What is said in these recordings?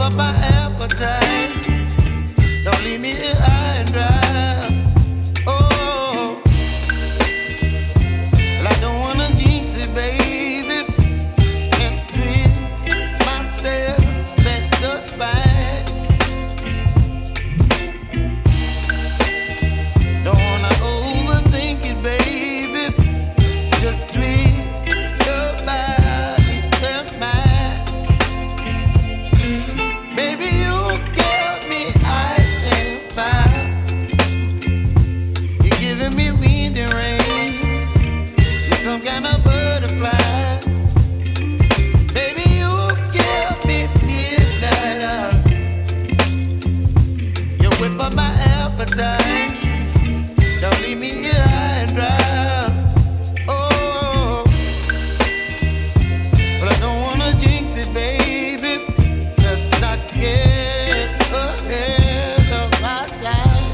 up my appetite. Don't leave me here high and dry. Oh, well, I don't wanna jinx it, baby, and twist myself at the spine. Don't wanna overthink it, baby. It's just twist your body and mine. Baby, you give me ice and fire. You're giving me wind and rain. You're some kind of butterfly. Baby, you give me midnight oil. You whip up my appetite. Don't leave me here high and dry. Oh, but I don't wanna jinx it, baby. Let's not get ahead of my time.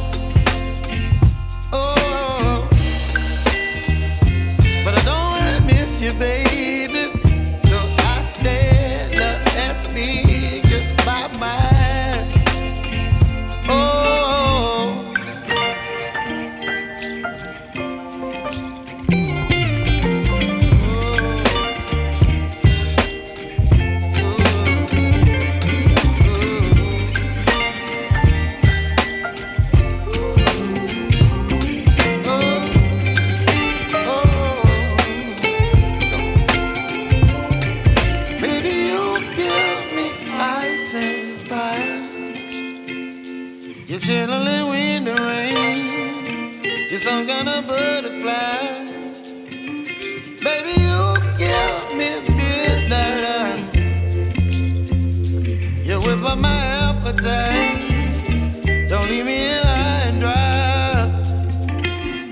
Oh, but I don't wanna miss you, baby. So I stand up and speak just my mind. Oh. Baby, you give me ice and fire. You're channeling wind and rain. You're some kind of butterfly. Baby, you give me midnight oil. You whip up my appetite. Don't leave me here high and dry.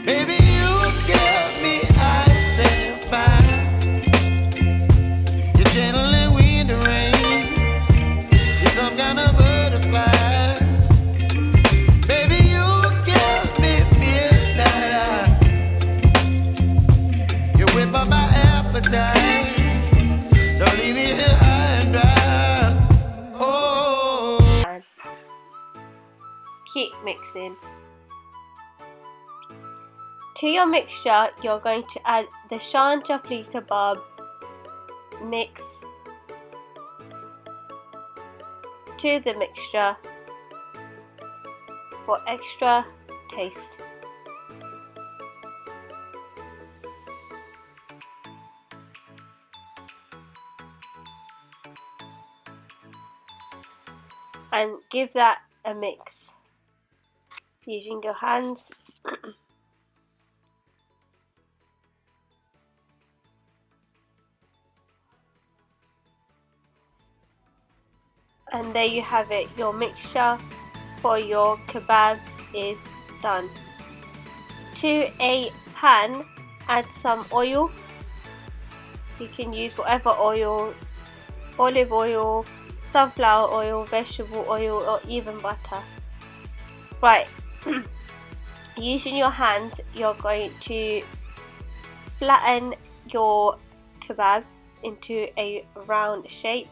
Baby, you give me ice and fire. You're channeling wind and rain. You're some kind of butterfly. Baby, you give me midnight oil. You whip up my appetite. Don't leave me here high and dry. Oh. And keep mixing. To your mixture, you're going to add the Chapli Kebab mix to the mixture for extra taste. And give that a mix using your hands. And there you have it, your mixture for your kebab is done. To a pan, add some oil. You can use whatever oil, olive oil, sunflower oil, vegetable oil, or even butter. Right, using your hands, you're going to flatten your kebab into a round shape.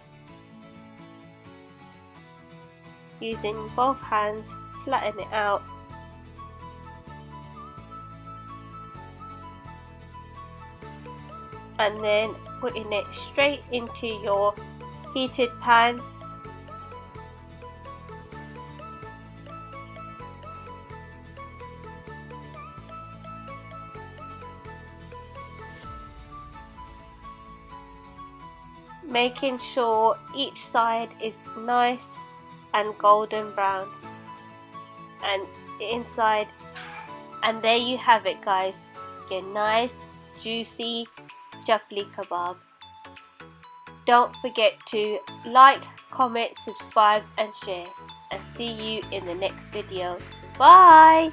Using both hands, flatten it out. And then putting it straight into your heated pan. Making sure each side is nice and golden brown and inside. And there you have it, guys, your nice juicy Chapli kebab. Don't forget to like, comment, subscribe and share, and see you in the next video. Bye.